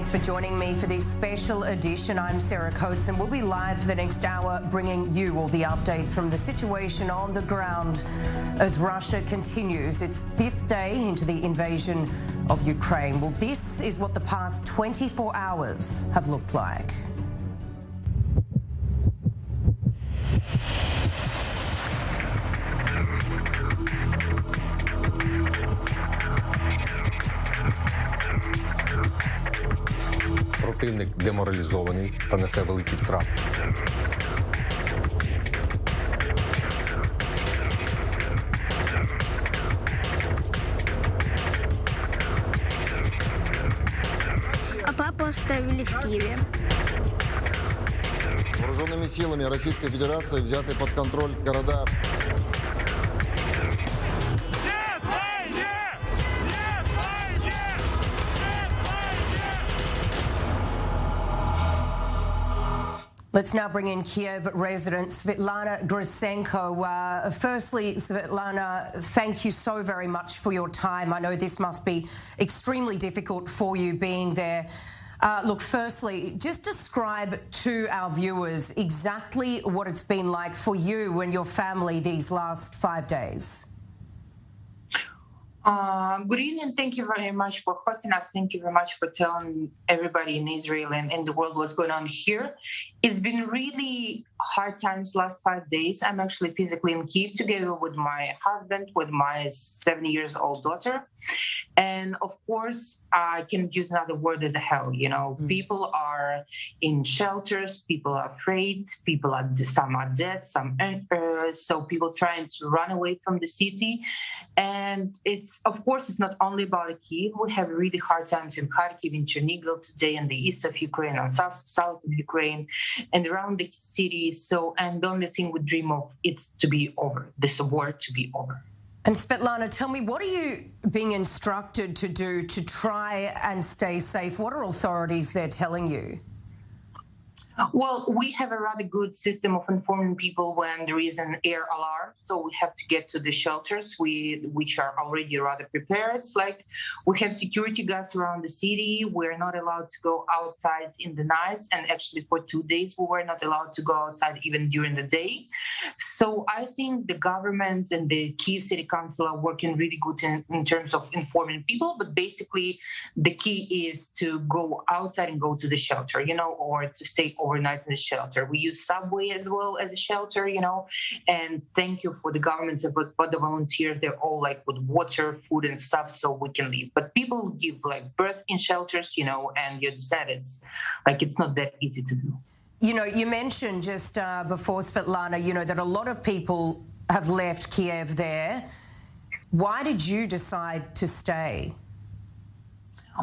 thanks for joining me for this special edition. I'm Sarah Coates and we'll be live for the next hour bringing you all the updates from the situation on the ground as Russia continues its fifth day into the invasion of Ukraine. Well, this is what the past 24 hours have looked like. Противник деморалізований та несе великі втрати. А папу оставили в Киеве. Вооруженными силами Российской Федерации взяты под контроль города. Let's now bring in Kiev resident Svetlana Grisenko. Firstly, Svetlana, thank you so very much for your time. I know this must be extremely difficult for you being there. Look, firstly, just describe to our viewers exactly what it's been like for you and your family these last 5 days. Good evening. Thank you very much for hosting us. Thank you very much for telling everybody in Israel and in the world what's going on here. It's been really hard times last 5 days. I'm actually physically in Kyiv together with my husband, with my 7-year-old daughter. And of course, I can use another word as hell. You know, people are in shelters, people are afraid, some are dead, some so people trying to run away from the city. And it's, of course, it's not only about Kyiv. We have really hard times in Kharkiv, in Chernihiv today, in the east of Ukraine, and south of Ukraine, and around the city. So, and the only thing we dream of is to be over, this war to be over. And Svetlana, tell me, what are you being instructed to do to try and stay safe? What are authorities there telling you? Well, we have a rather good system of informing people when there is an air alarm. So we have to get to the shelters, which are already rather prepared. Like, we have security guards around the city. We're not allowed to go outside in the nights. And actually for 2 days, we were not allowed to go outside even during the day. So I think the government and the Kyiv City Council are working really good in terms of informing people. But basically, the key is to go outside and go to the shelter, you know, or to stay overnight in the shelter. We use subway as well as a shelter, you know, and thank you for the government, but for the volunteers, they're all like with water, food and stuff so we can leave. But people give like birth in shelters, you know, and you said it's like it's not that easy to do. You know, you mentioned just before, Svetlana, you know, that a lot of people have left Kiev there. Why did you decide to stay?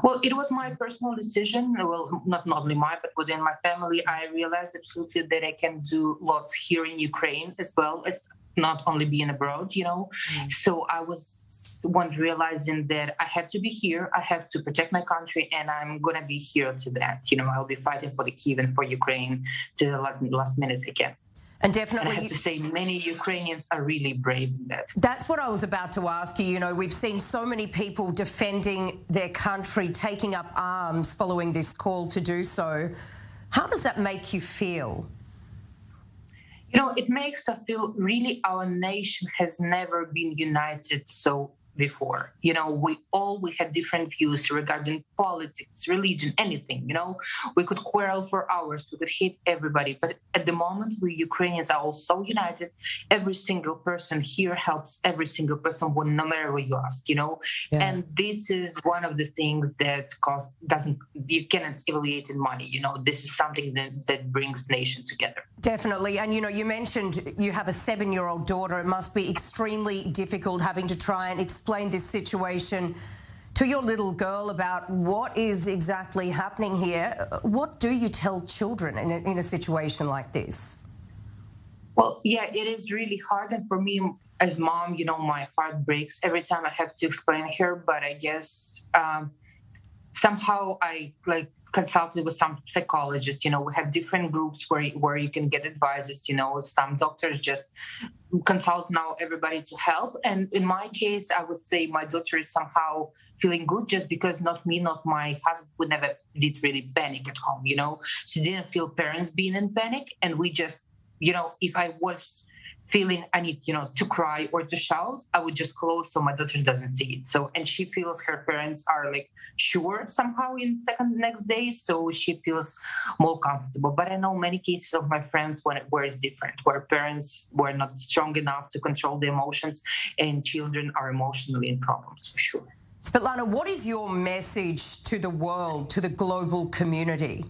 Well, it was my personal decision. Well, not only mine, but within my family, I realized absolutely that I can do lots here in Ukraine as well as not only being abroad, you know. So I was one realizing that I have to be here. I have to protect my country, and I'm going to be here to that. You know, I'll be fighting for the Kyiv and for Ukraine to the last minute again. And definitely, and I have to say, many Ukrainians are really brave in that. That's what I was about to ask you. You know, we've seen so many people defending their country, taking up arms following this call to do so. How does that make you feel? You know, it makes us feel really our nation has never been united so before. You know, we had different views regarding politics, religion, anything, you know. We could quarrel for hours, we could hate everybody. But at the moment, we Ukrainians are all so united. Every single person here helps every single person, no matter what you ask, you know. Yeah. And this is one of the things that you cannot evaluate in money. You know, this is something that brings nation together. Definitely. And, you know, you mentioned you have a 7-year-old daughter. It must be extremely difficult having to try and explain this situation to your little girl about what is exactly happening here. What do you tell children in a situation like this? Well, yeah, it is really hard. And for me, as mom, you know, my heart breaks every time I have to explain her. But I guess somehow I consulted with some psychologists. You know, we have different groups where you can get advices. You know, some doctors just consult now everybody to help. And in my case, I would say my daughter is somehow feeling good just because not me, not my husband, we never did really panic at home, She didn't feel parents being in panic. And we just, if I was feeling I need, to cry or to shout, I would just close so my daughter doesn't see it. So, and she feels her parents are like sure somehow in next day, so she feels more comfortable. But I know many cases of my friends where it's different, where parents were not strong enough to control the emotions, and children are emotionally in problems for sure. Svetlana, what is your message to the world, to the global community?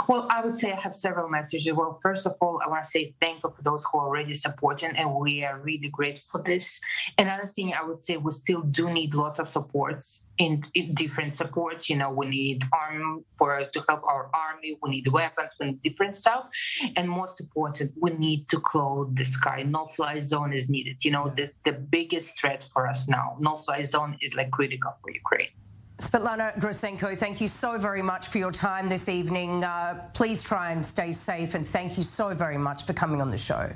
Well, I would say I have several messages. Well, first of all, I want to say thank you for those who are already supporting, and we are really grateful for this. Another thing I would say, we still do need lots of supports in different supports. We need arm to help our army. We need weapons. We need different stuff. And most important, we need to close the sky. No-fly zone is needed. That's the biggest threat for us now. No-fly zone is like critical for Ukraine. Svetlana Grisenko, thank you so very much for your time this evening. Please try and stay safe, and thank you so very much for coming on the show.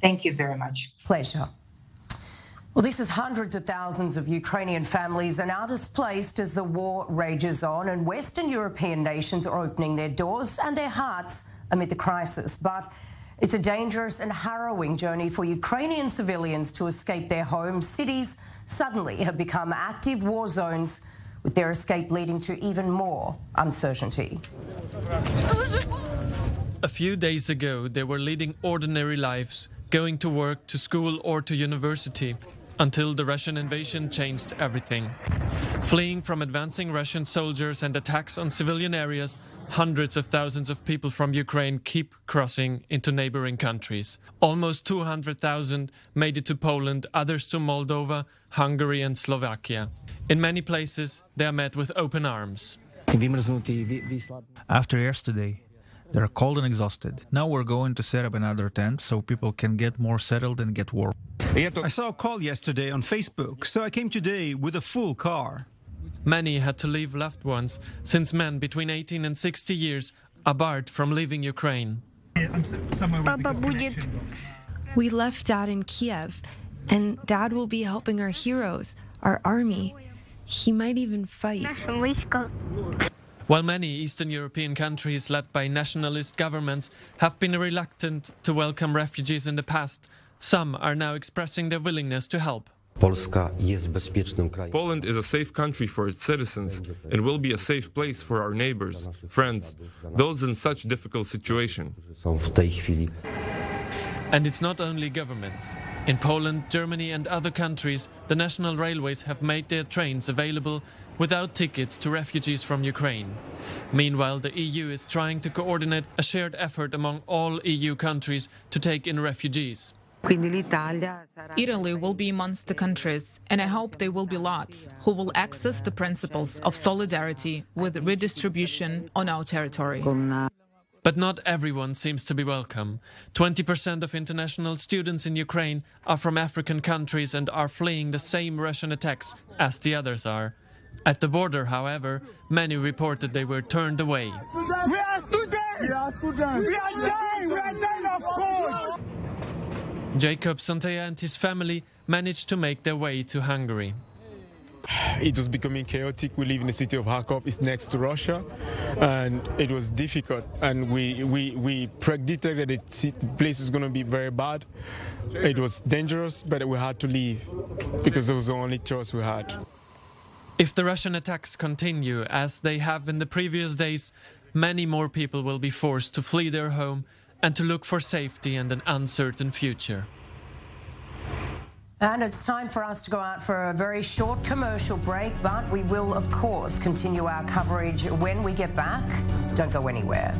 Thank you very much. Pleasure. Well, this is hundreds of thousands of Ukrainian families are now displaced as the war rages on, and Western European nations are opening their doors and their hearts amid the crisis. But it's a dangerous and harrowing journey for Ukrainian civilians to escape their homes. Cities suddenly have become active war zones, with their escape leading to even more uncertainty. A few days ago, they were leading ordinary lives, going to work, to school or to university, until the Russian invasion changed everything. Fleeing from advancing Russian soldiers and attacks on civilian areas, hundreds of thousands of people from Ukraine keep crossing into neighboring countries. Almost 200,000 made it to Poland, others to Moldova, Hungary and Slovakia. In many places, they are met with open arms. After yesterday, they're cold and exhausted. Now we're going to set up another tent so people can get more settled and get warm. I saw a call yesterday on Facebook, so I came today with a full car. Many had to leave loved ones, since men between 18 and 60 years are barred from leaving Ukraine. Papa будет. We left Dad in Kiev, and Dad will be helping our heroes, our army. He might even fight. Наша войска. While many Eastern European countries led by nationalist governments have been reluctant to welcome refugees in the past, some are now expressing their willingness to help. Poland is a safe country for its citizens and will be a safe place for our neighbors, friends, those in such difficult situation. And it's not only governments. In Poland, Germany and other countries, the national railways have made their trains available without tickets to refugees from Ukraine. Meanwhile, the EU is trying to coordinate a shared effort among all EU countries to take in refugees. Italy will be amongst the countries, and I hope there will be lots who will access the principles of solidarity with redistribution on our territory. But not everyone seems to be welcome. 20% of international students in Ukraine are from African countries and are fleeing the same Russian attacks as the others are. At the border, however, many reported they were turned away. We are students! We are students! We are dying! We are dying of cold! Jacob Santeya and his family managed to make their way to Hungary. It was becoming chaotic. We live in the city of Kharkov. It's next to Russia, and it was difficult. And we predicted that the place is going to be very bad. It was dangerous, but we had to leave because it was the only choice we had. If the Russian attacks continue as they have in the previous days, many more people will be forced to flee their home and to look for safety and an uncertain future. And it's time for us to go out for a very short commercial break, but we will, of course, continue our coverage when we get back. Don't go anywhere.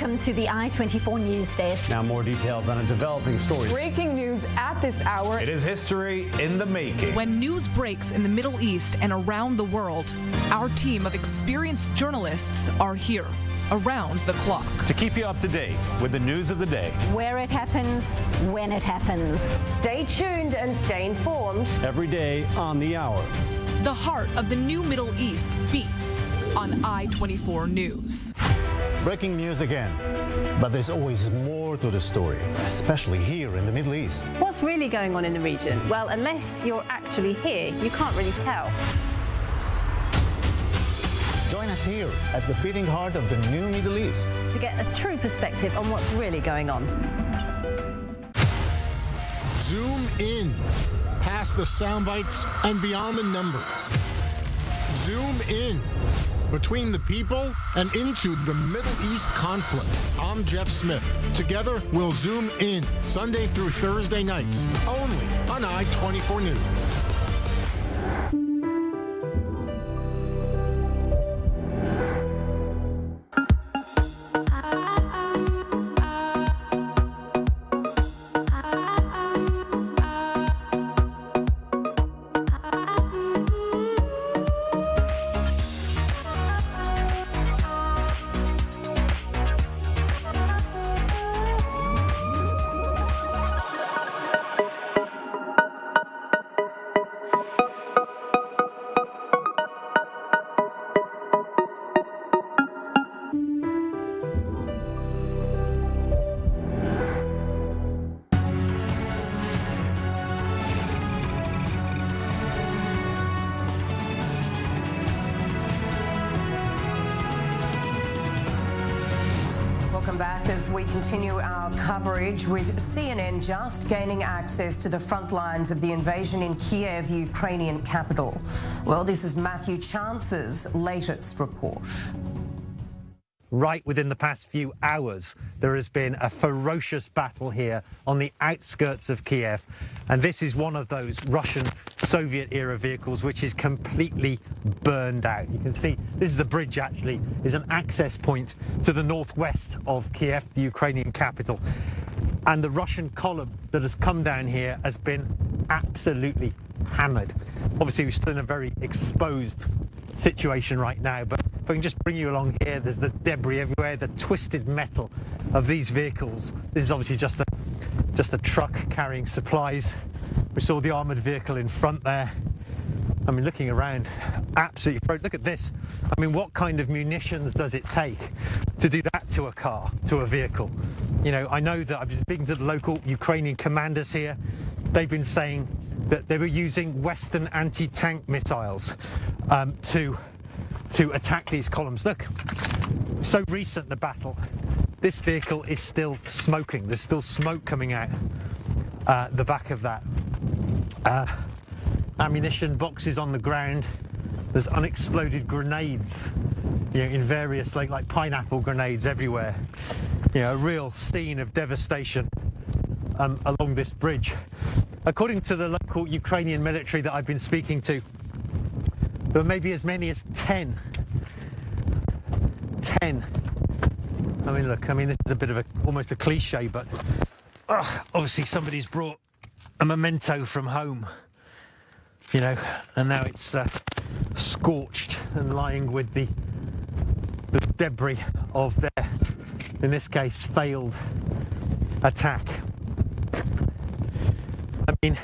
Welcome to the I-24 News Desk. Now more details on a developing story. Breaking news at this hour. It is history in the making. When news breaks in the Middle East and around the world, our team of experienced journalists are here around the clock to keep you up to date with the news of the day. Where it happens, when it happens. Stay tuned and stay informed. Every day on the hour. The heart of the new Middle East beats on I-24 News. Breaking news again, but there's always more to the story, especially here in the Middle East. What's really going on in the region? Well, unless you're actually here, you can't really tell. Join us here at the beating heart of the new Middle East to get a true perspective on what's really going on. Zoom in, past the sound bites and beyond the numbers. Zoom in, between the people and into the Middle East conflict. I'm Jeff Smith. Together, we'll zoom in Sunday through Thursday nights, only on I-24 News. Welcome back as we continue our coverage with CNN just gaining access to the front lines of the invasion in Kiev, the Ukrainian capital. Well, this is Matthew Chance's latest report. Right within the past few hours, there has been a ferocious battle here on the outskirts of Kiev. And this is one of those Russian Soviet-era vehicles which is completely burned out. You can see this is a bridge, actually, is an access point to the northwest of Kiev, the Ukrainian capital. And the Russian column that has come down here has been absolutely hammered. Obviously, we're still in a very exposed situation right now, but if I can just bring you along here, there's the debris everywhere, the twisted metal of these vehicles. This is obviously just a truck carrying supplies. We saw the armoured vehicle in front there. I mean, looking around, absolutely frozen. Look at this. I mean, what kind of munitions does it take to do that to a car, to a vehicle? You know, I know that I've been speaking to the local Ukrainian commanders here. They've been saying that they were using Western anti-tank missiles to attack these columns. Look, so recent the battle, this vehicle is still smoking. There's still smoke coming out the back of that. Ammunition boxes on the ground. There's unexploded grenades, you know, in various like pineapple grenades everywhere. You know, a real scene of devastation along this bridge. According to the local Ukrainian military that I've been speaking to, there may be as many as 10. I mean, look, I mean, this is a bit of almost a cliche, but obviously somebody's brought a memento from home, you know, and now it's scorched and lying with the debris of their, in this case, failed attack. I mean,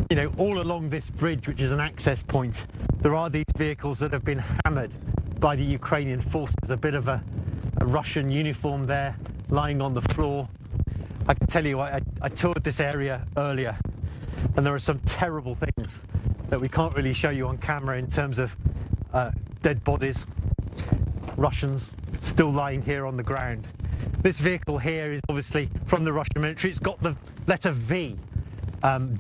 you know, all along this bridge, which is an access point, there are these vehicles that have been hammered by the Ukrainian forces. A bit of a Russian uniform there lying on the floor. I can tell you, I toured this area earlier, and there are some terrible things that we can't really show you on camera in terms of dead bodies, Russians still lying here on the ground. This vehicle here is obviously from the Russian military. It's got the letter V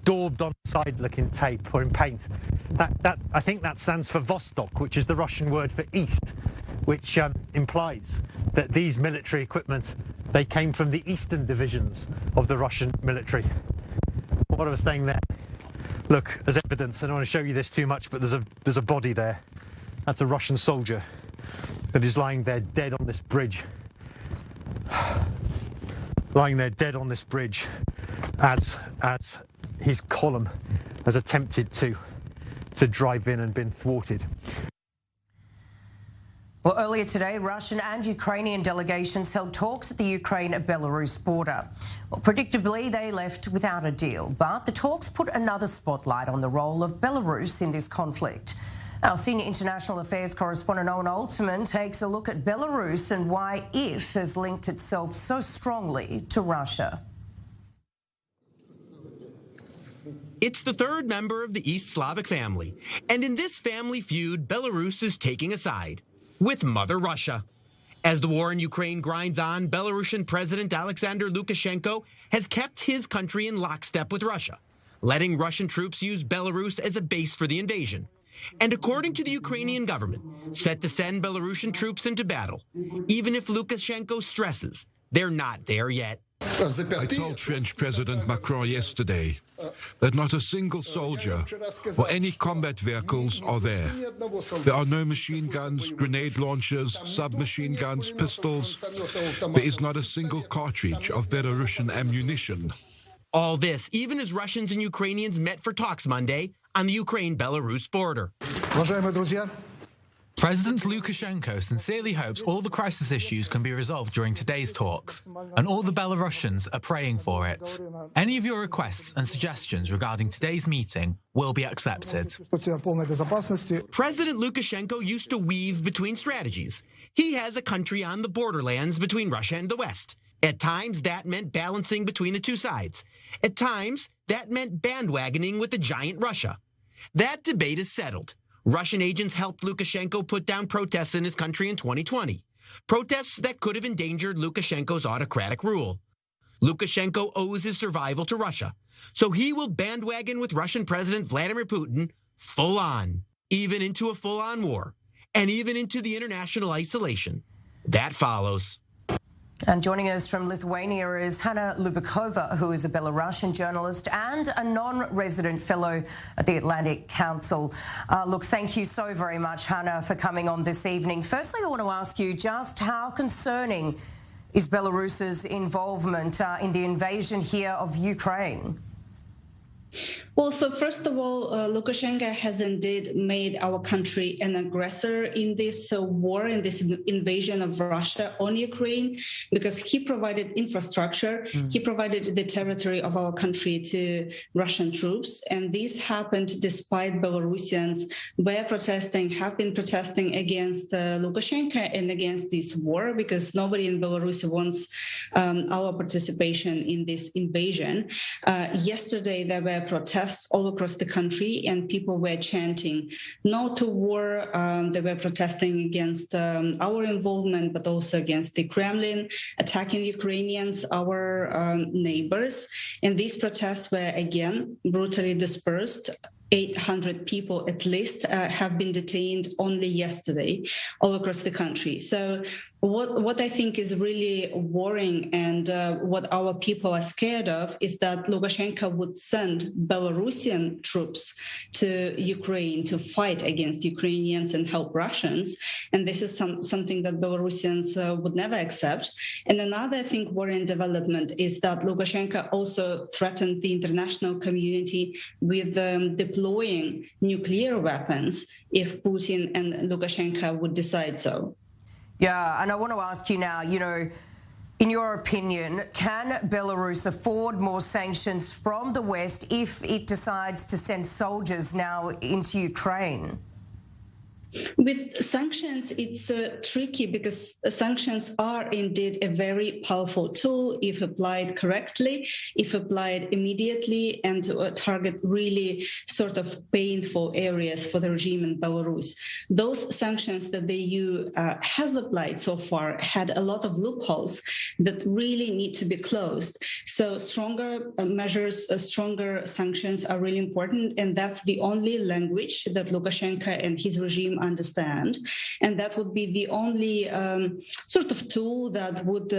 daubed on the side looking tape or in paint. That I think that stands for Vostok, which is the Russian word for east, which implies that these military equipment, they came from the eastern divisions of the Russian military. What I was saying there, look, as evidence, I don't want to show you this too much, but there's a body there. That's a Russian soldier that is lying there dead on this bridge. lying there dead on this bridge as his column has attempted to drive in and been thwarted. Well, earlier today, Russian and Ukrainian delegations held talks at the Ukraine-Belarus border. Well, predictably, they left without a deal, but the talks put another spotlight on the role of Belarus in this conflict. Our senior international affairs correspondent Owen Alterman takes a look at Belarus and why it has linked itself so strongly to Russia. It's the third member of the East Slavic family, and in this family feud, Belarus is taking a side with Mother Russia. As the war in Ukraine grinds on, Belarusian President Alexander Lukashenko has kept his country in lockstep with Russia, letting Russian troops use Belarus as a base for the invasion. And according to the Ukrainian government, set to send Belarusian troops into battle, even if Lukashenko stresses they're not there yet. I told French President Macron yesterday that not a single soldier or any combat vehicles are there. There are no machine guns, grenade launchers, submachine guns, pistols. There is not a single cartridge of Belarusian ammunition. All this, even as Russians and Ukrainians met for talks Monday on the Ukraine-Belarus border. President Lukashenko sincerely hopes all the crisis issues can be resolved during today's talks, and all the Belarusians are praying for it. Any of your requests and suggestions regarding today's meeting will be accepted. President Lukashenko used to weave between strategies. He has a country on the borderlands between Russia and the West. At times, that meant balancing between the two sides. At times, that meant bandwagoning with the giant Russia. That debate is settled. Russian agents helped Lukashenko put down protests in his country in 2020. Protests that could have endangered Lukashenko's autocratic rule. Lukashenko owes his survival to Russia, so he will bandwagon with Russian President Vladimir Putin full on, even into a full-on war, and even into the international isolation that follows. And joining us from Lithuania is Hanna Lubakova, who is a Belarusian journalist and a non-resident fellow at the Atlantic Council. Look, thank you so very much, Hanna, for coming on this evening. Firstly, I want to ask you just how concerning is Belarus's involvement in the invasion here of Ukraine? Well, so first of all, Lukashenko has indeed made our country an aggressor in this war, in this invasion of Russia on Ukraine, because he provided infrastructure, he provided the territory of our country to Russian troops. And this happened despite Belarusians have been protesting against Lukashenko and against this war, because nobody in Belarus wants our participation in this invasion. Yesterday, there were protests all across the country, and people were chanting no to war. They were protesting against our involvement, but also against the Kremlin, attacking Ukrainians, our neighbors. And these protests were again brutally dispersed. 800 people at least have been detained only yesterday all across the country. So what I think is really worrying and what our people are scared of is that Lukashenko would send Belarusian troops to Ukraine to fight against Ukrainians and help Russians. And this is something that Belarusians would never accept. And another, I think, worrying development is that Lukashenko also threatened the international community with deploying nuclear weapons if Putin and Lukashenko would decide so. Yeah, and I want to ask you now, in your opinion, can Belarus afford more sanctions from the West if it decides to send soldiers now into Ukraine? With sanctions, it's tricky because sanctions are indeed a very powerful tool if applied correctly, if applied immediately, and to target really sort of painful areas for the regime in Belarus. Those sanctions that the EU has applied so far had a lot of loopholes that really need to be closed. So stronger measures, stronger sanctions are really important, and that's the only language that Lukashenko and his regime understand. And that would be the only sort of tool that would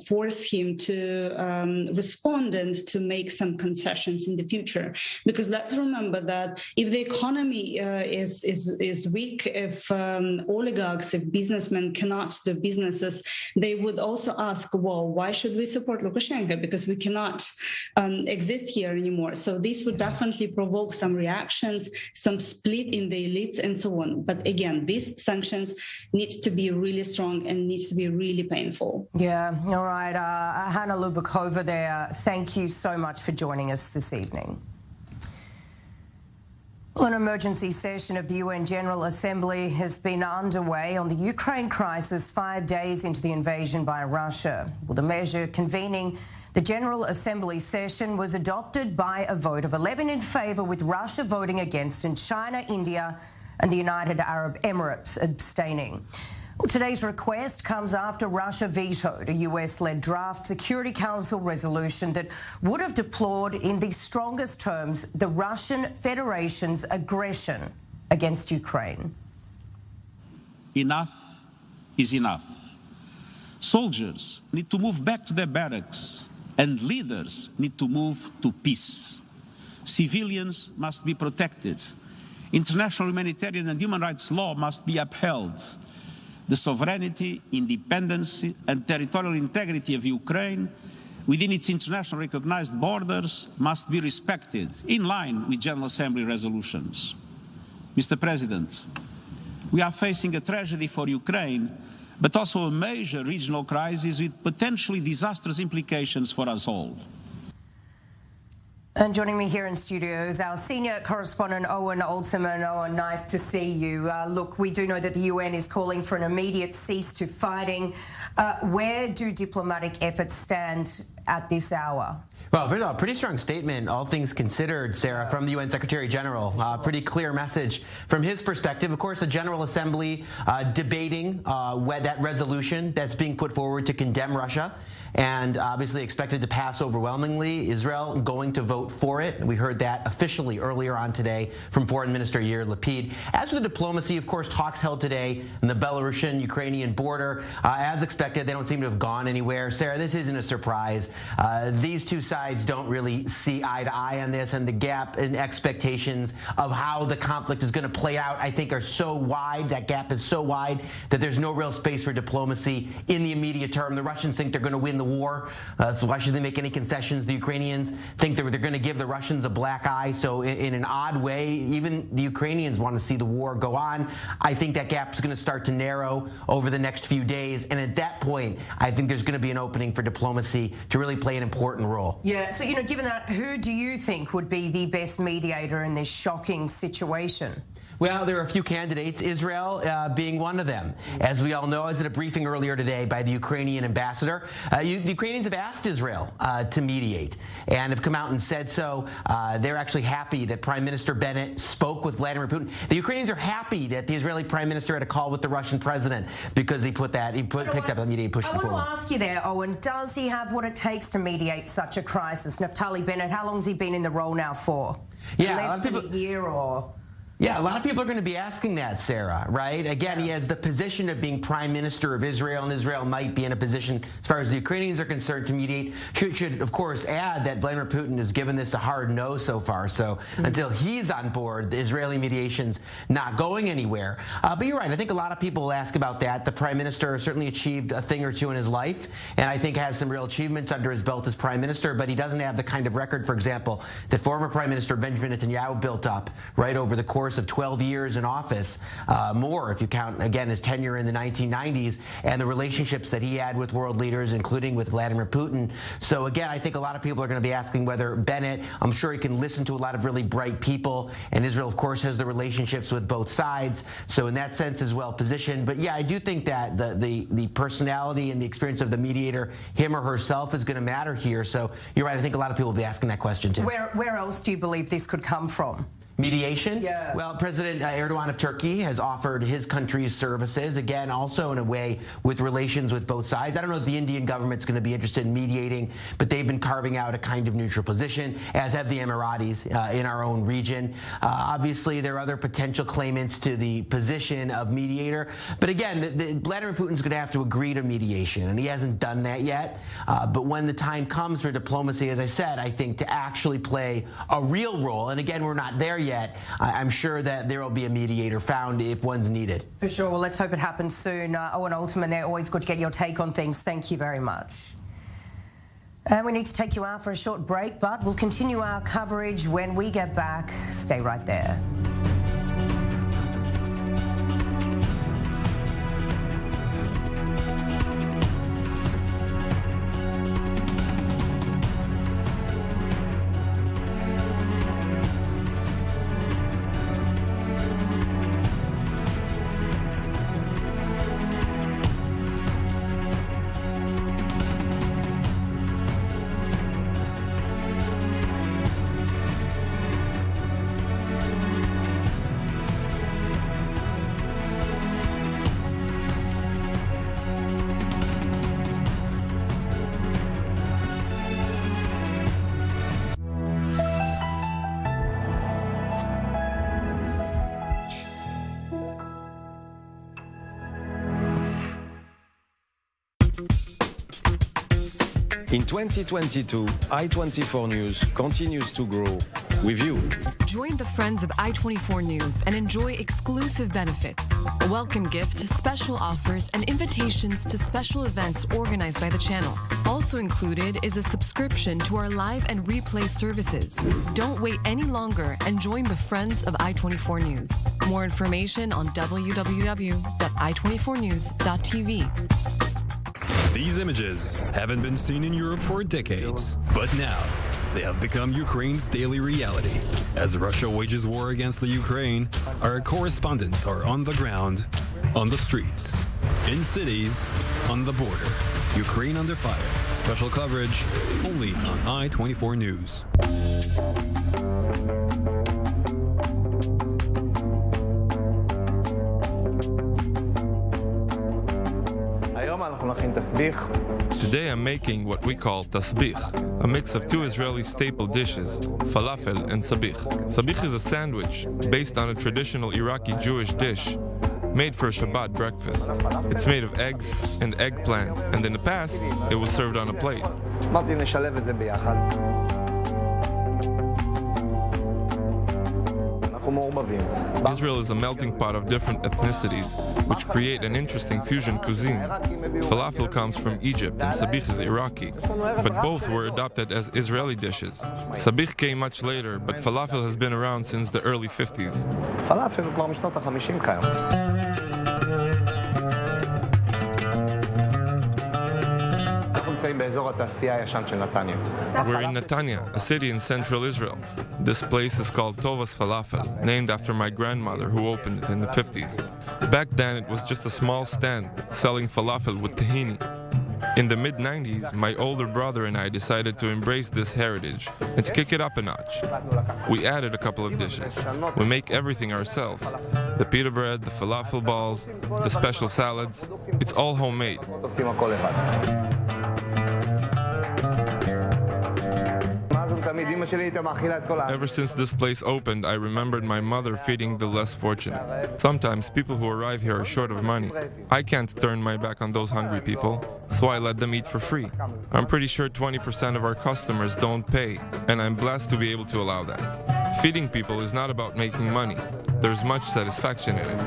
force him to respond and to make some concessions in the future. Because let's remember that if the economy is weak, if oligarchs, if businessmen cannot do businesses, they would also ask, well, why should we support Lukashenko? Because we cannot exist here anymore. So this would definitely provoke some reactions, some split in the elites and so on. But again, these sanctions need to be really strong and need to be really painful. Yeah, all right. Hanna Lubakova there, thank you so much for joining us this evening. Well, an emergency session of the UN General Assembly has been underway on the Ukraine crisis 5 days into the invasion by Russia. Well, the measure convening the General Assembly session was adopted by a vote of 11 in favour, with Russia voting against and China, India and the United Arab Emirates abstaining. Well, today's request comes after Russia vetoed a US-led draft Security Council resolution that would have deplored in the strongest terms the Russian Federation's aggression against Ukraine. Enough is enough. Soldiers need to move back to their barracks, and leaders need to move to peace. Civilians must be protected. International humanitarian and human rights law must be upheld. The sovereignty, independence and territorial integrity of Ukraine within its internationally recognized borders must be respected in line with General Assembly resolutions. Mr. President, we are facing a tragedy for Ukraine, but also a major regional crisis with potentially disastrous implications for us all. And joining me here in studio is our senior correspondent, Owen Alterman. Owen, nice to see you. Look, we do know that the UN is calling for an immediate cease to fighting. Where do diplomatic efforts stand at this hour? Well, first of all, pretty strong statement, all things considered, Sarah, from the UN Secretary General. Pretty clear message from his perspective. Of course, the General Assembly debating that resolution that's being put forward to condemn Russia, and obviously expected to pass overwhelmingly. Israel going to vote for it. We heard that officially earlier on today from Foreign Minister Yair Lapid. As for the diplomacy, of course, talks held today in the Belarusian-Ukrainian border. As expected, they don't seem to have gone anywhere. Sarah, this isn't a surprise. These two sides don't really see eye to eye on this, and the gap in expectations of how the conflict is going to play out, I think, are so wide. That gap is so wide that there's no real space for diplomacy in the immediate term. The Russians think they're going to win the war, so why should they make any concessions? The Ukrainians think they're going to give the Russians a black eye. So in an odd way, even the Ukrainians want to see the war go on. I think that gap is going to start to narrow over the next few days, and at that point, I think there's going to be an opening for diplomacy to really play an important role. Yeah, so, you know, given that, who do you think would be the best mediator in this shocking situation? Well, there are a few candidates, Israel being one of them. As we all know, I was at a briefing earlier today by the Ukrainian ambassador. The Ukrainians have asked Israel to mediate and have come out and said so. They're actually happy that Prime Minister Bennett spoke with Vladimir Putin. The Ukrainians are happy that the Israeli Prime Minister had a call with the Russian president because he picked up the mediating push forward. I want to ask you there, Owen, does he have what it takes to mediate such a crisis? Naftali Bennett, how long has he been in the role now for? Yeah, less than a year or... Yeah, a lot of people are going to be asking that, Sarah, right? Again, he has the position of being Prime Minister of Israel, and Israel might be in a position, as far as the Ukrainians are concerned, to mediate. Should of course, add that Vladimir Putin has given this a hard no so far. So until he's on board, the Israeli mediation's not going anywhere. But you're right. I think a lot of people will ask about that. The Prime Minister certainly achieved a thing or two in his life, and I think has some real achievements under his belt as Prime Minister, but he doesn't have the kind of record, for example, that former Prime Minister Benjamin Netanyahu built up right over the course of 12 years in office, more if you count, again, his tenure in the 1990s and the relationships that he had with world leaders, including with Vladimir Putin. So again, I think a lot of people are going to be asking whether Bennett, I'm sure he can listen to a lot of really bright people, and Israel, of course, has the relationships with both sides, so in that sense is well positioned. But yeah, I do think that the personality and the experience of the mediator, him or herself, is going to matter here. So you're right, I think a lot of people will be asking that question too. Where else do you believe this could come from? Mediation? Yeah. Well, President Erdogan of Turkey has offered his country's services, again, also in a way with relations with both sides. I don't know if the Indian government's going to be interested in mediating, but they've been carving out a kind of neutral position, as have the Emiratis in our own region. Obviously, there are other potential claimants to the position of mediator. But again, Vladimir Putin's going to have to agree to mediation, and he hasn't done that yet. But when the time comes for diplomacy, as I said, I think to actually play a real role, and again, we're not there yet, I'm sure that there will be a mediator found if one's needed. For sure. Well, let's hope it happens soon. Owen Alterman there, always good to get your take on things. Thank you very much. And we need to take you out for a short break, but we'll continue our coverage when we get back. Stay right there. In 2022, I24 News continues to grow with you. Join the friends of I24 News and enjoy exclusive benefits, a welcome gift, special offers, and invitations to special events organized by the channel. Also included is a subscription to our live and replay services. Don't wait any longer and join the friends of I24 News. More information on www.i24news.tv. These images haven't been seen in Europe for decades, but now they have become Ukraine's daily reality. As Russia wages war against the Ukraine, our correspondents are on the ground, on the streets, in cities, on the border. Ukraine under fire. Special coverage only on I24 News. Today I'm making what we call tasbih, a mix of two Israeli staple dishes, falafel and sabich. Sabich is a sandwich based on a traditional Iraqi Jewish dish made for a Shabbat breakfast. It's made of eggs and eggplant, and in the past, it was served on a plate. Israel is a melting pot of different ethnicities, which create an interesting fusion cuisine. Falafel comes from Egypt and sabich is Iraqi, but both were adopted as Israeli dishes. Sabich came much later, but falafel has been around since the early 50s. We're in Netanya, a city in central Israel. This place is called Tovas Falafel, named after my grandmother who opened it in the 50s. Back then it was just a small stand selling falafel with tahini. In the mid-90s, my older brother and I decided to embrace this heritage and to kick it up a notch. We added a couple of dishes. We make everything ourselves. The pita bread, the falafel balls, the special salads. It's all homemade. Ever since this place opened, I remembered my mother feeding the less fortunate. Sometimes people who arrive here are short of money. I can't turn my back on those hungry people, so I let them eat for free. I'm pretty sure 20% of our customers don't pay, and I'm blessed to be able to allow that. Feeding people is not about making money. There's much satisfaction in it.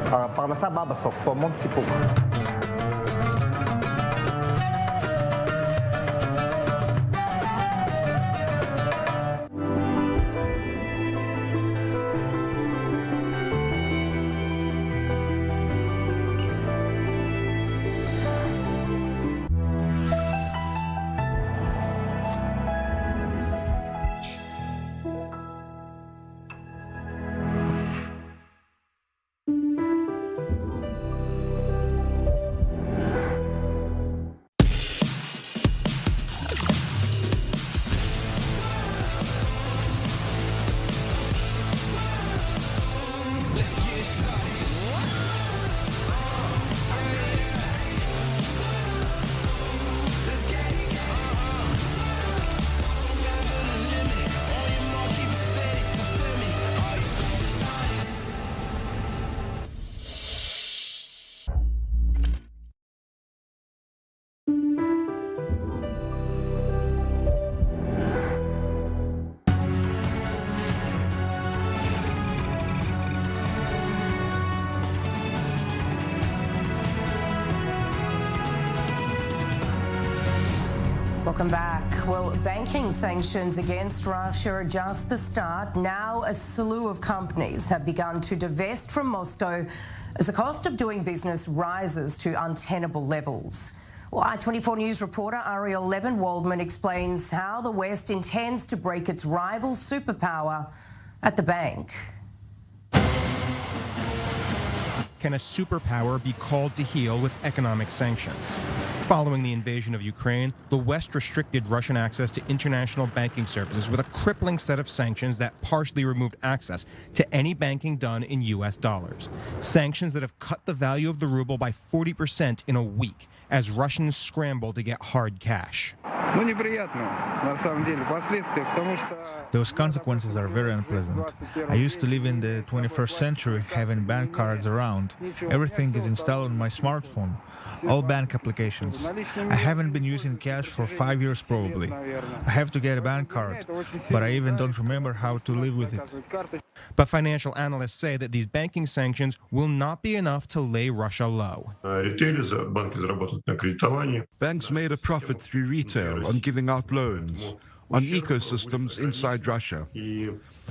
Welcome back. Well, banking sanctions against Russia are just the start. Now a slew of companies have begun to divest from Moscow as the cost of doing business rises to untenable levels. Well, I24 News reporter Ariel Levin-Waldman explains how the West intends to break its rival superpower at the bank. Can a superpower be called to heel with economic sanctions? Following the invasion of Ukraine, the West restricted Russian access to international banking services with a crippling set of sanctions that partially removed access to any banking done in U.S. dollars. Sanctions that have cut the value of the ruble by 40% in a week as Russians scramble to get hard cash. Those consequences are very unpleasant. I used to live in the 21st century having bank cards around. Everything is installed on my smartphone. All bank applications. I haven't been using cash for 5 years probably. I have to get a bank card, but I even don't remember how to live with it. But financial analysts say that these banking sanctions will not be enough to lay Russia low. Banks made a profit through retail on giving out loans, on ecosystems inside Russia.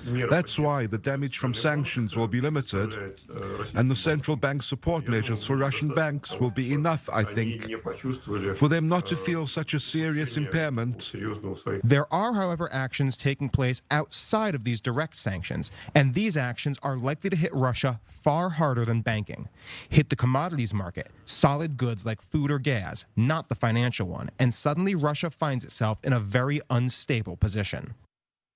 That's why the damage from sanctions will be limited, and the central bank support measures for Russian banks will be enough, I think, for them not to feel such a serious impairment. There are, however, actions taking place outside of these direct sanctions, and these actions are likely to hit Russia far harder than banking. Hit the commodities market, solid goods like food or gas, not the financial one, and suddenly Russia finds itself in a very unstable position.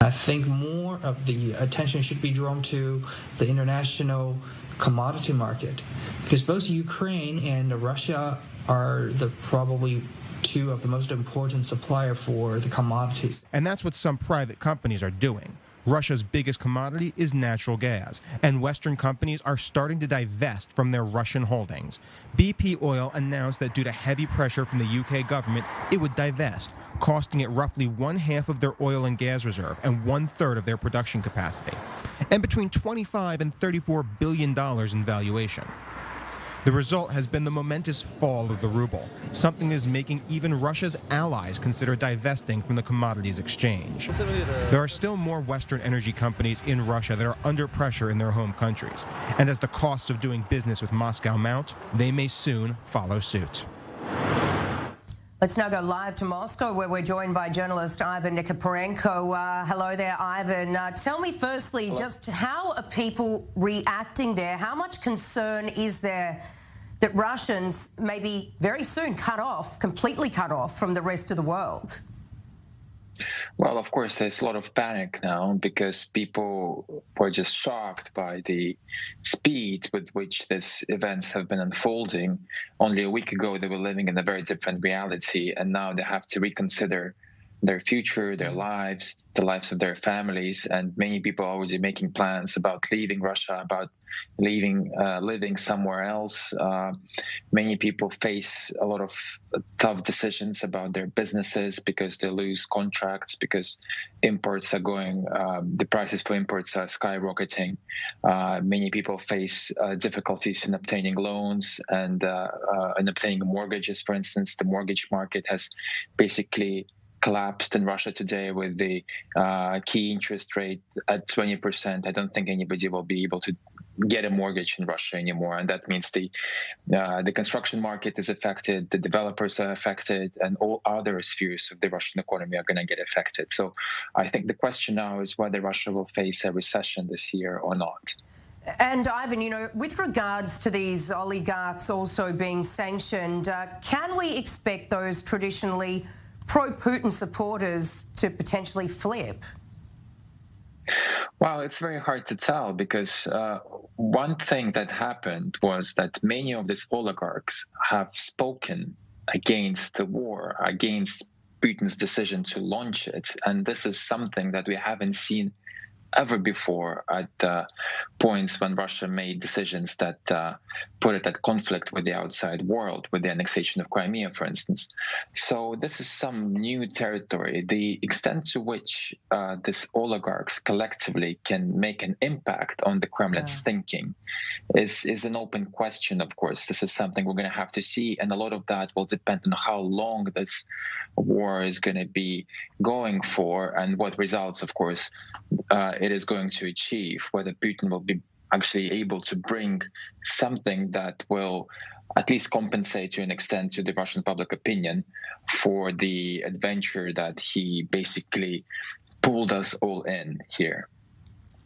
I think more of the attention should be drawn to the international commodity market, because both Ukraine and Russia are probably two of the most important supplier for the commodities. And that's what some private companies are doing. Russia's biggest commodity is natural gas, and Western companies are starting to divest from their Russian holdings. BP Oil announced that due to heavy pressure from the UK government, it would divest, costing it roughly 1/2 of their oil and gas reserve and 1/3 of their production capacity, and between $25 and $34 billion in valuation. The result has been the momentous fall of the ruble, something that is making even Russia's allies consider divesting from the commodities exchange. There are still more Western energy companies in Russia that are under pressure in their home countries, and as the costs of doing business with Moscow mount, they may soon follow suit. Let's now go live to Moscow, where we're joined by journalist Ivan Nikiforenko. Hello there, Ivan. Tell me firstly, just how are people reacting there? How much concern is there that Russians may be very soon completely cut off from the rest of the world? Well, of course, there's a lot of panic now because people were just shocked by the speed with which these events have been unfolding. Only a week ago, they were living in a very different reality, and now they have to reconsider their future, their lives, the lives of their families, and many people are already making plans about leaving Russia, about living somewhere else. Many people face a lot of tough decisions about their businesses because they lose contracts, because imports are the prices for imports are skyrocketing. Many people face difficulties in obtaining loans and in obtaining mortgages. For instance, the mortgage market has basically collapsed in Russia today with the key interest rate at 20%. I don't think anybody will be able to get a mortgage in Russia anymore, and that means the construction market is affected, the developers are affected, and all other spheres of the Russian economy are going to get affected. So I think the question now is whether Russia will face a recession this year or not. And Ivan, with regards to these oligarchs also being sanctioned, can we expect those traditionally pro-Putin supporters to potentially flip? Well, it's very hard to tell because one thing that happened was that many of these oligarchs have spoken against the war, against Putin's decision to launch it. And this is something that we haven't seen ever before at points when Russia made decisions that put it at conflict with the outside world, with the annexation of Crimea, for instance. So this is some new territory. The extent to which these oligarchs collectively can make an impact on the Kremlin's thinking is an open question, of course. This is something we're going to have to see, and a lot of that will depend on how long this war is going to be going for and what results, of course, it is going to achieve, whether Putin will be actually able to bring something that will at least compensate to an extent to the Russian public opinion for the adventure that he basically pulled us all in here.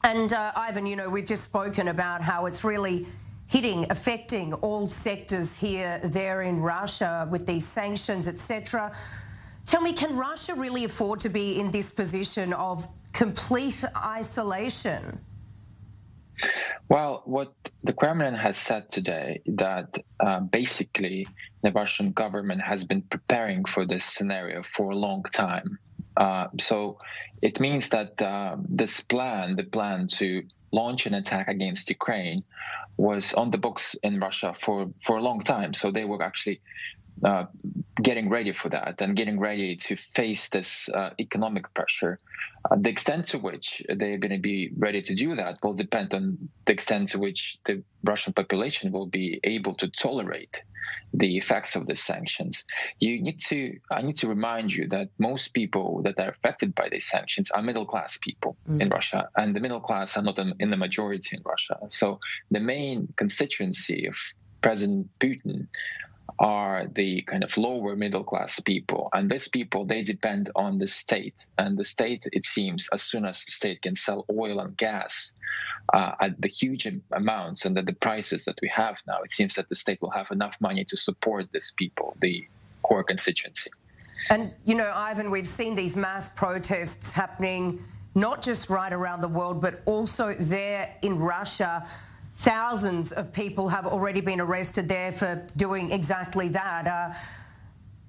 And Ivan, you know, we've just spoken about how it's really affecting all sectors here, there in Russia with these sanctions, etc. Tell me, can Russia really afford to be in this position of complete isolation? Well, what the Kremlin has said today, that basically the Russian government has been preparing for this scenario for a long time. So it means that this plan, the plan to launch an attack against Ukraine, was on the books in Russia for a long time. So they were actually getting ready for that and getting ready to face this economic pressure. The extent to which they're going to be ready to do that will depend on the extent to which the Russian population will be able to tolerate the effects of the sanctions. I need to remind you that most people that are affected by these sanctions are middle-class people in Russia, and the middle class are not in the majority in Russia. So the main constituency of President Putin are the kind of lower middle class people, and these people, they depend on the state, and the state, it seems, as soon as the state can sell oil and gas at the huge amounts and at the prices that we have now, it seems that the state will have enough money to support these people, the core constituency. And you know, Ivan, we've seen these mass protests happening not just right around the world but also there in Russia. Thousands of people have already been arrested there for doing exactly that.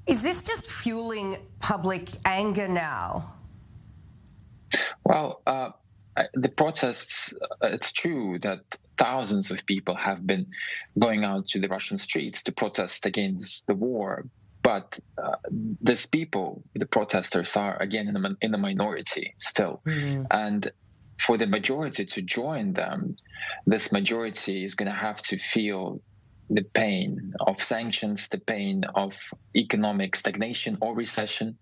Is this just fueling public anger now? Well, the protests, it's true that thousands of people have been going out to the Russian streets to protest against the war. But these people, the protesters, are again in the minority still. And for the majority to join them, this majority is going to have to feel the pain of sanctions, the pain of economic stagnation or recession.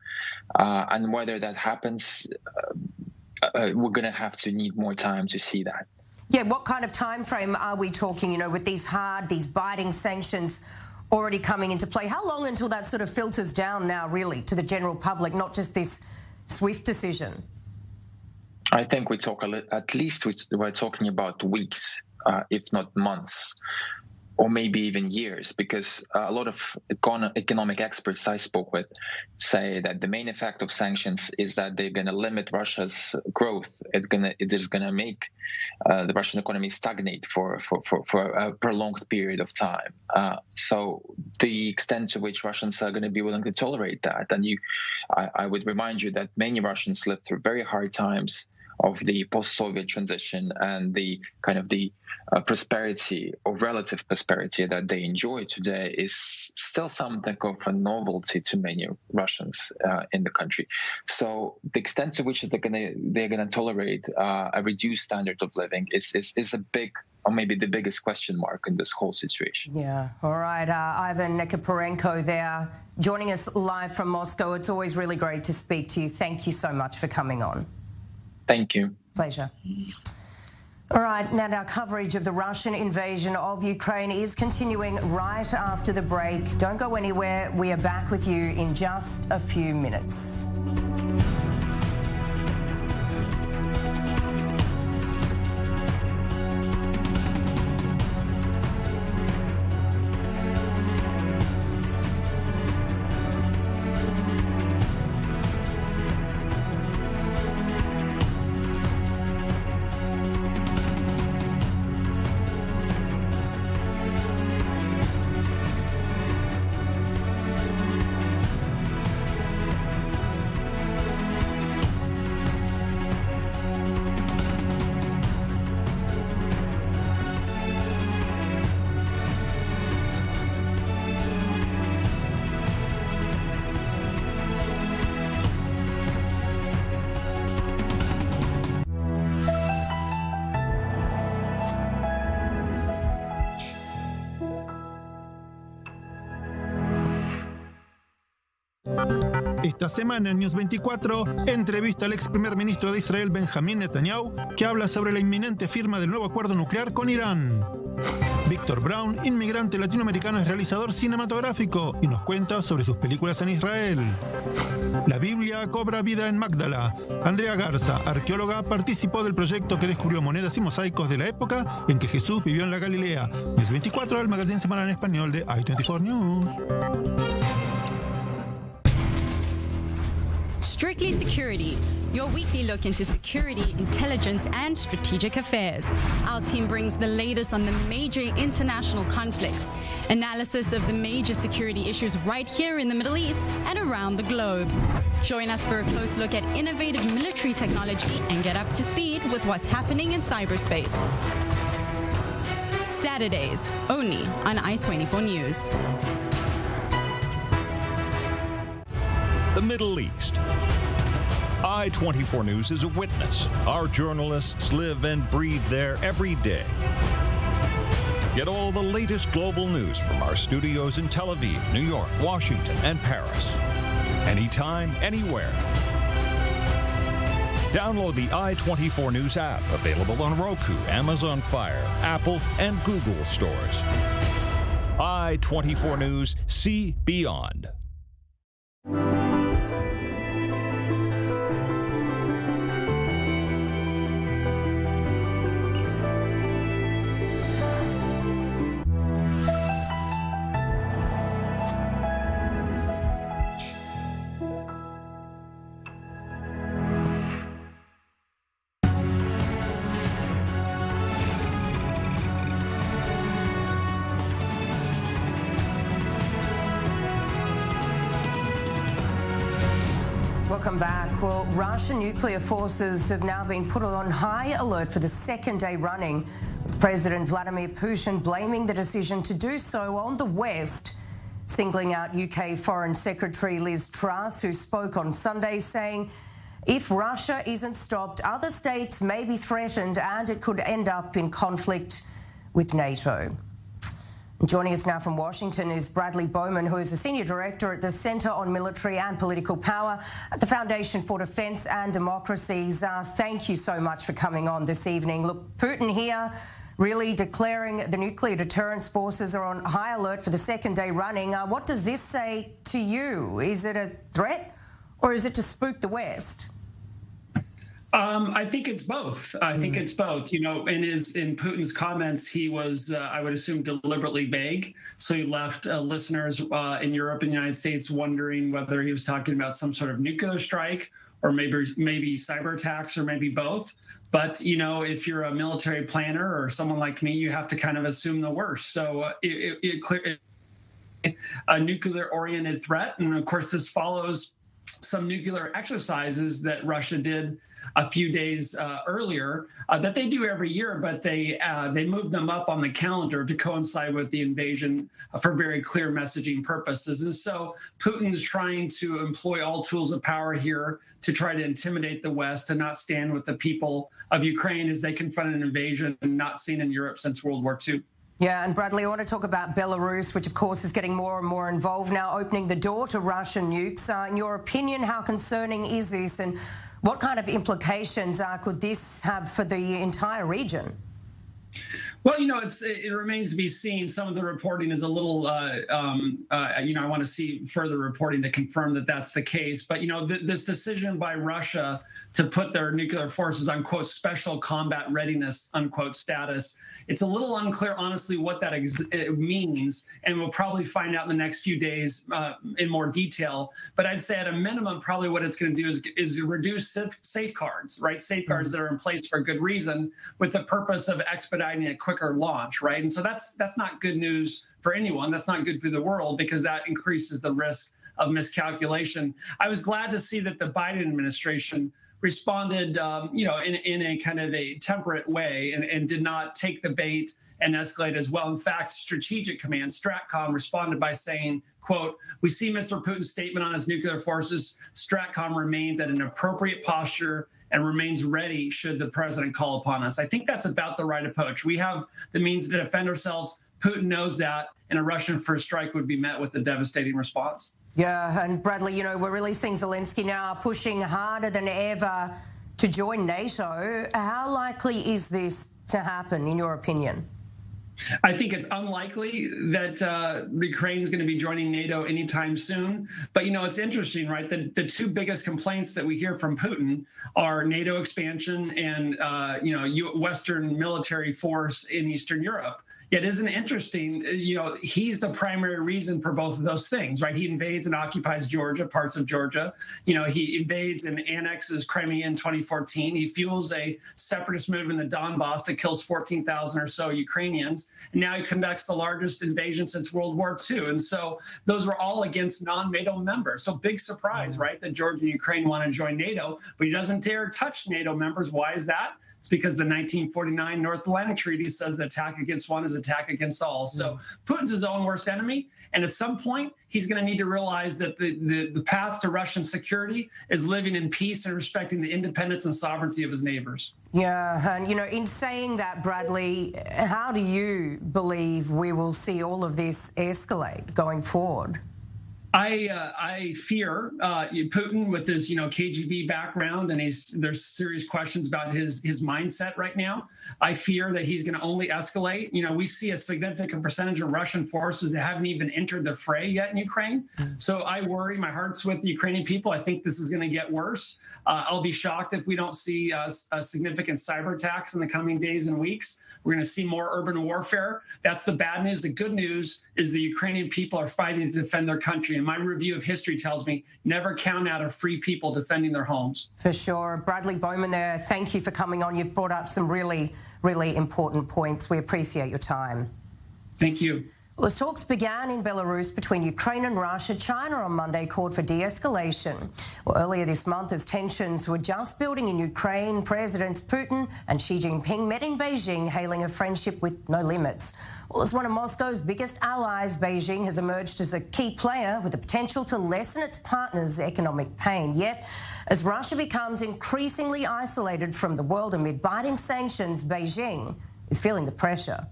And whether that happens, we're going to have to need more time to see that. Yeah, what kind of time frame are we talking, you know, with these biting sanctions already coming into play? How long until that sort of filters down now, really, to the general public, not just this swift decision? I think we're talking about weeks, if not months, or maybe even years, because a lot of economic experts I spoke with say that the main effect of sanctions is that they're going to limit Russia's growth. It is going to make the Russian economy stagnate for a prolonged period of time. So the extent to which Russians are going to be willing to tolerate that, and I would remind you that many Russians lived through very hard times of the post-Soviet transition, and the kind of the prosperity or relative prosperity that they enjoy today is still something of a novelty to many Russians in the country. So the extent to which they're gonna tolerate a reduced standard of living is a big, or maybe the biggest question mark in this whole situation. Yeah. All right. Ivan Nikiforenko there, joining us live from Moscow. It's always really great to speak to you. Thank you so much for coming on. Thank you. Pleasure. All right, now our coverage of the Russian invasion of Ukraine is continuing right after the break. Don't go anywhere. We are back with you in just a few minutes. Esta semana en News 24, entrevista al ex primer ministro de Israel Benjamín Netanyahu, que habla sobre la inminente firma del nuevo acuerdo nuclear con Irán. Víctor Brown, inmigrante latinoamericano, es realizador cinematográfico y nos cuenta sobre sus películas en Israel. La Biblia cobra vida en Magdala. Andrea Garza, arqueóloga, participó del proyecto que descubrió monedas y mosaicos de la época en que Jesús vivió en la Galilea. News 24, el magazine semanal en español de i24 News. Strictly Security, your weekly look into security, intelligence, and strategic affairs. Our team brings the latest on the major international conflicts, analysis of the major security issues right here in the Middle East and around the globe. Join us for a close look at innovative military technology and get up to speed with what's happening in cyberspace. Saturdays, only on i24 News. The Middle East. i24 News is a witness. Our journalists live and breathe there every day. Get all the latest global news from our studios in Tel Aviv, New York, Washington, and Paris. Anytime, anywhere. Download the i24 News app, available on Roku, Amazon Fire, Apple, and Google stores. i24 News, see beyond. Welcome back. Well, Russian nuclear forces have now been put on high alert for the second day running, with President Vladimir Putin blaming the decision to do so on the West, singling out UK Foreign Secretary Liz Truss, who spoke on Sunday, saying if Russia isn't stopped, other states may be threatened and it could end up in conflict with NATO. Joining us now from Washington is Bradley Bowman, who is a Senior Director at the Center on Military and Political Power at the Foundation for Defence and Democracies. Thank you so much for coming on this evening. Look, Putin here really declaring the nuclear deterrence forces are on high alert for the second day running. What does this say to you? Is it a threat or is it to spook the West? I think it's both. I think it's both. You know, in Putin's comments, he was, I would assume, deliberately vague. So he left listeners in Europe and the United States wondering whether he was talking about some sort of nuclear strike or maybe cyber attacks or maybe both. But, you know, if you're a military planner or someone like me, you have to kind of assume the worst. So a nuclear-oriented threat. And, of course, this follows some nuclear exercises that Russia did a few days earlier that they do every year, but they move them up on the calendar to coincide with the invasion for very clear messaging purposes. And so Putin's trying to employ all tools of power here to try to intimidate the West and not stand with the people of Ukraine as they confront an invasion not seen in Europe since World War II. Yeah, and Bradley, I want to talk about Belarus, which of course is getting more and more involved now, opening the door to Russian nukes. In your opinion, how concerning is this, and what kind of implications could this have for the entire region? Well, you know, it remains to be seen. Some of the reporting is a little, you know, I want to see further reporting to confirm that that's the case. But, you know, this decision by Russia to put their nuclear forces on, quote, special combat readiness, unquote, status, it's a little unclear, honestly, what that means. And we'll probably find out in the next few days in more detail. But I'd say at a minimum, probably what it's going to do is reduce safeguards, right? Safeguards that are in place for good reason with the purpose of expediting a quicker launch, right? And so that's not good news for anyone. That's not good for the world because that increases the risk of miscalculation. I was glad to see that the Biden administration responded, you know, in a kind of a temperate way and did not take the bait and escalate as well. In fact, Strategic Command, STRATCOM, responded by saying, quote, "We see Mr. Putin's statement on his nuclear forces. STRATCOM remains at an appropriate posture and remains ready should the president call upon us." I think that's about the right approach. We have the means to defend ourselves. Putin knows that, and a Russian first strike would be met with a devastating response. Yeah, and Bradley, you know, we're really seeing Zelensky now pushing harder than ever to join NATO. How likely is this to happen, in your opinion? I think it's unlikely that Ukraine is going to be joining NATO anytime soon. But, you know, it's interesting, right? The two biggest complaints that we hear from Putin are NATO expansion and, Western military force in Eastern Europe. Yet isn't it interesting, you know, he's the primary reason for both of those things, right? He invades and occupies Georgia, parts of Georgia. You know, he invades and annexes Crimea in 2014. He fuels a separatist movement in the Donbass that kills 14,000 or so Ukrainians. And now he conducts the largest invasion since World War II. And so those were all against non-NATO members. So big surprise, right, that Georgia and Ukraine want to join NATO, but he doesn't dare touch NATO members. Why is that? It's because the 1949 North Atlantic Treaty says that attack against one is attack against all. So Putin's his own worst enemy. And at some point, he's going to need to realize that the path to Russian security is living in peace and respecting the independence and sovereignty of his neighbors. Yeah, and, you know, in saying that, Bradley, how do you believe we will see all of this escalate going forward? I fear Putin with his, you know, KGB background, and there's serious questions about his mindset right now. I fear that he's going to only escalate. You know, we see a significant percentage of Russian forces that haven't even entered the fray yet in Ukraine. So I worry. My heart's with the Ukrainian people. I think this is going to get worse. I'll be shocked if we don't see a significant cyber attacks in the coming days and weeks. We're going to see more urban warfare. That's the bad news. The good news is the Ukrainian people are fighting to defend their country. And my review of history tells me never count out a free people defending their homes. For sure. Bradley Bowman there, thank you for coming on. You've brought up some really, really important points. We appreciate your time. Thank you. Well, as talks began in Belarus between Ukraine and Russia, China on Monday called for de-escalation. Well, earlier this month, as tensions were just building in Ukraine, Presidents Putin and Xi Jinping met in Beijing, hailing a friendship with no limits. Well, as one of Moscow's biggest allies, Beijing has emerged as a key player with the potential to lessen its partners' economic pain. Yet, as Russia becomes increasingly isolated from the world amid biting sanctions, Beijing is feeling the pressure.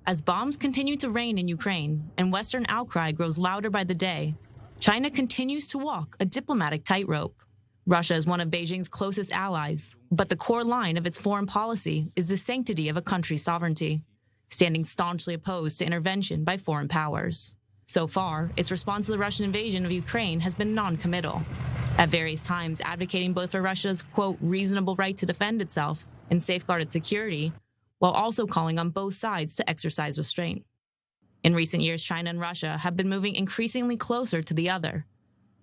As bombs continue to rain in Ukraine and Western outcry grows louder by the day, China continues to walk a diplomatic tightrope. Russia is one of Beijing's closest allies, but the core line of its foreign policy is the sanctity of a country's sovereignty, standing staunchly opposed to intervention by foreign powers. So far, its response to the Russian invasion of Ukraine has been non-committal, at various times advocating both for Russia's, quote, reasonable right to defend itself and safeguard its security, while also calling on both sides to exercise restraint. In recent years, China and Russia have been moving increasingly closer to the other,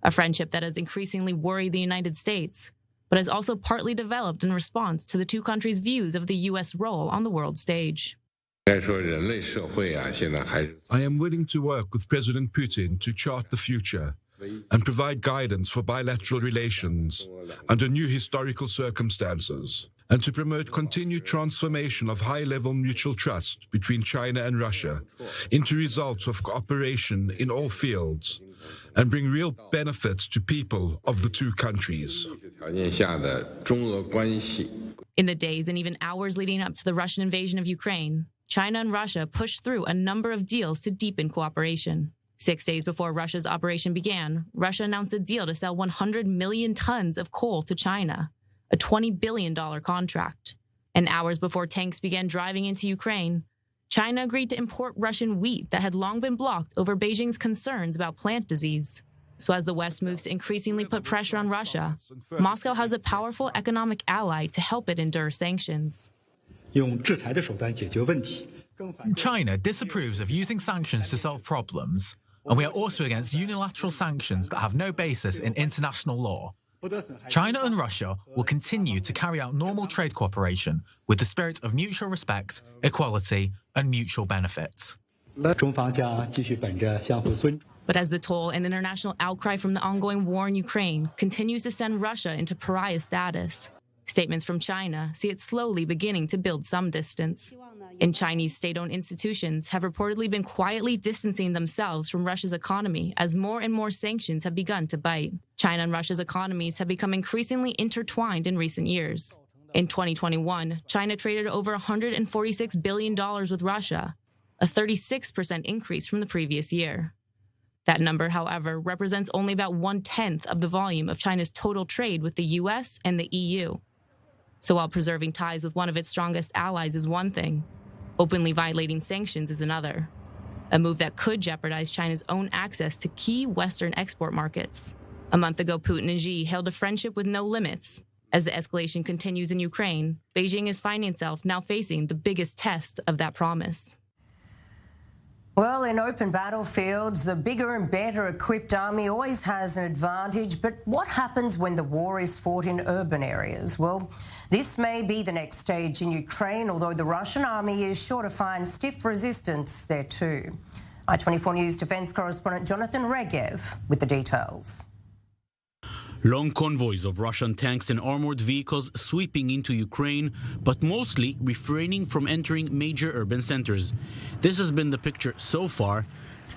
a friendship that has increasingly worried the United States, but has also partly developed in response to the two countries' views of the U.S. role on the world stage. I am willing to work with President Putin to chart the future and provide guidance for bilateral relations under new historical circumstances, and to promote continued transformation of high-level mutual trust between China and Russia into results of cooperation in all fields, and bring real benefits to people of the two countries. In the days and even hours leading up to the Russian invasion of Ukraine, China and Russia pushed through a number of deals to deepen cooperation. 6 days before Russia's operation began, Russia announced a deal to sell 100 million tons of coal to China, a $20 billion contract. And hours before tanks began driving into Ukraine, China agreed to import Russian wheat that had long been blocked over Beijing's concerns about plant disease. So as the West moves to increasingly put pressure on Russia, Moscow has a powerful economic ally to help it endure sanctions. China disapproves of using sanctions to solve problems, and we are also against unilateral sanctions that have no basis in international law. China and Russia will continue to carry out normal trade cooperation with the spirit of mutual respect, equality, and mutual benefit. But as the toll and international outcry from the ongoing war in Ukraine continues to send Russia into pariah status, statements from China see it slowly beginning to build some distance. And Chinese state-owned institutions have reportedly been quietly distancing themselves from Russia's economy as more and more sanctions have begun to bite. China and Russia's economies have become increasingly intertwined in recent years. In 2021, China traded over $146 billion with Russia, a 36% increase from the previous year. That number, however, represents only about 1/10 of the volume of China's total trade with the U.S. and the EU. So while preserving ties with one of its strongest allies is one thing, openly violating sanctions is another. A move that could jeopardize China's own access to key Western export markets. A month ago, Putin and Xi hailed a friendship with no limits. As the escalation continues in Ukraine, Beijing is finding itself now facing the biggest test of that promise. Well, in open battlefields, the bigger and better equipped army always has an advantage. But what happens when the war is fought in urban areas? Well, this may be the next stage in Ukraine, although the Russian army is sure to find stiff resistance there too. I24 News defence correspondent Jonathan Regev with the details. Long convoys of Russian tanks and armored vehicles sweeping into Ukraine, but mostly refraining from entering major urban centers. This has been the picture so far,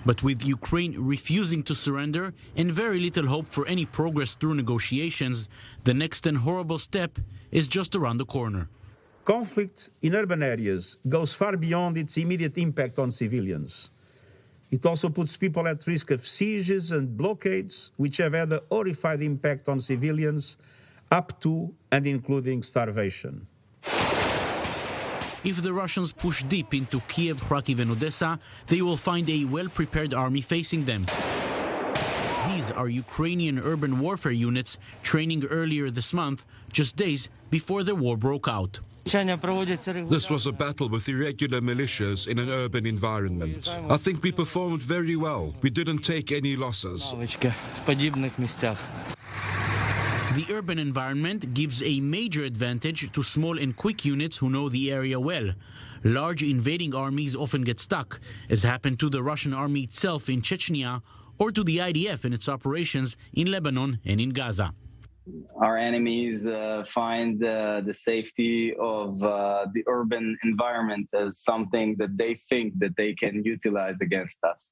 but with Ukraine refusing to surrender and very little hope for any progress through negotiations, the next and horrible step is just around the corner. Conflict in urban areas goes far beyond its immediate impact on civilians. It also puts people at risk of sieges and blockades, which have had a horrified impact on civilians, up to and including starvation. If the Russians push deep into Kiev, Kharkiv and Odessa, they will find a well-prepared army facing them. These are Ukrainian urban warfare units training earlier this month, just days before the war broke out. This was a battle with irregular militias in an urban environment. I think we performed very well. We didn't take any losses. The urban environment gives a major advantage to small and quick units who know the area well. Large invading armies often get stuck, as happened to the Russian army itself in Chechnya or to the IDF in its operations in Lebanon and in Gaza. Our enemies find the safety of the urban environment as something that they think that they can utilize against us.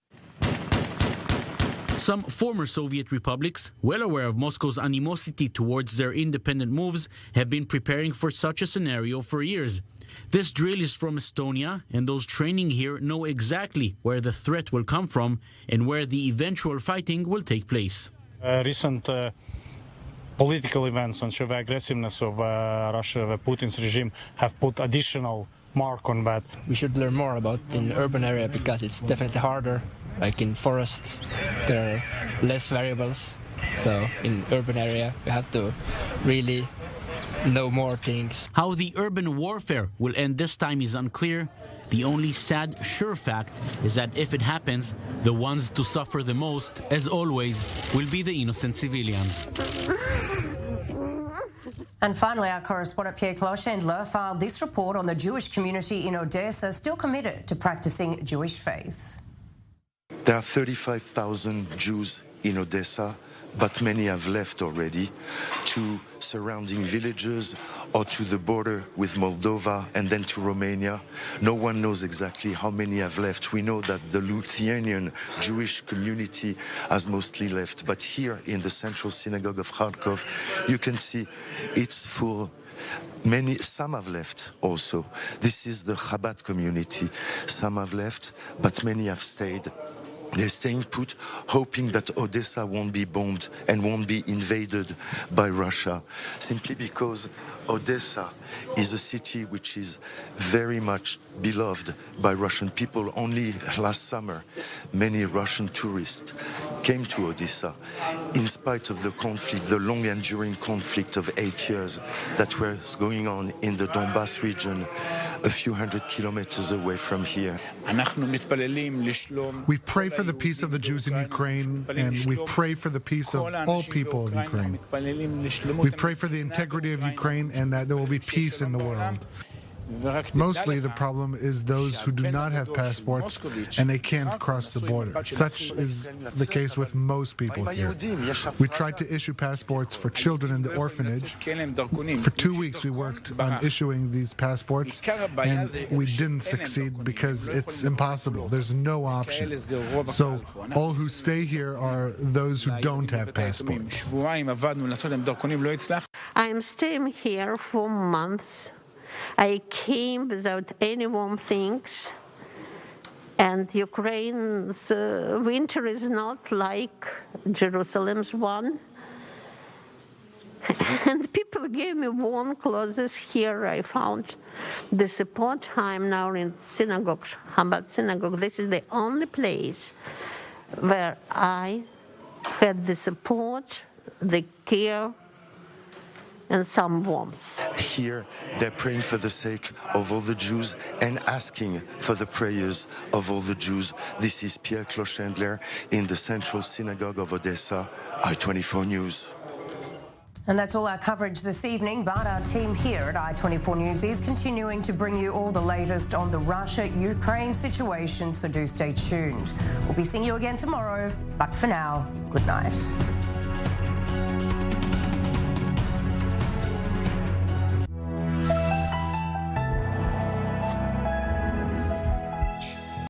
Some former Soviet republics, well aware of Moscow's animosity towards their independent moves, have been preparing for such a scenario for years. This drill is from Estonia, and those training here know exactly where the threat will come from and where the eventual fighting will take place. Recent political events and the aggressiveness of Russia, Putin's regime, have put additional mark on that. We should learn more about in urban area because it's definitely harder. Like in forests, there are less variables. So in urban area, we have to really know more things. How the urban warfare will end this time is unclear. The only sad, sure fact is that if it happens, the ones to suffer the most, as always, will be the innocent civilians. And finally, our correspondent Pierre-Claude Chandler filed this report on the Jewish community in Odessa still committed to practicing Jewish faith. There are 35,000 Jews in Odessa, but many have left already to surrounding villages or to the border with Moldova and then to Romania. No one knows exactly how many have left. We know that the Lithuanian Jewish community has mostly left, but here in the Central Synagogue of Kharkov, you can see it's full. Some have left also. This is the Chabad community. Some have left, but many have stayed. They're staying put, hoping that Odessa won't be bombed and won't be invaded by Russia, simply because Odessa is a city which is very much beloved by Russian people. Only last summer, many Russian tourists came to Odessa in spite of the conflict, the long enduring conflict of 8 years that was going on in the Donbass region, a few hundred kilometers away from here. We pray for the peace of the Jews in Ukraine, and we pray for the peace of all people of Ukraine. We pray for the integrity of Ukraine and that there will be peace in the world. Mostly the problem is those who do not have passports and they can't cross the border. Such is the case with most people here. We tried to issue passports for children in the orphanage. For 2 weeks we worked on issuing these passports and we didn't succeed because it's impossible. There's no option. So all who stay here are those who don't have passports. I am staying here for months. I came without any warm things, And Ukraine's winter is not like Jerusalem's one. And people gave me warm clothes here. I found the support time now in synagogue, Chabad synagogue. This is the only place where I had the support, the care, and some warmth. Here, they're praying for the sake of all the Jews and asking for the prayers of all the Jews. This is Pierre Clochendler in the Central Synagogue of Odessa, I24 News. And that's all our coverage this evening, but our team here at I24 News is continuing to bring you all the latest on the Russia-Ukraine situation, so do stay tuned. We'll be seeing you again tomorrow, but for now, good night.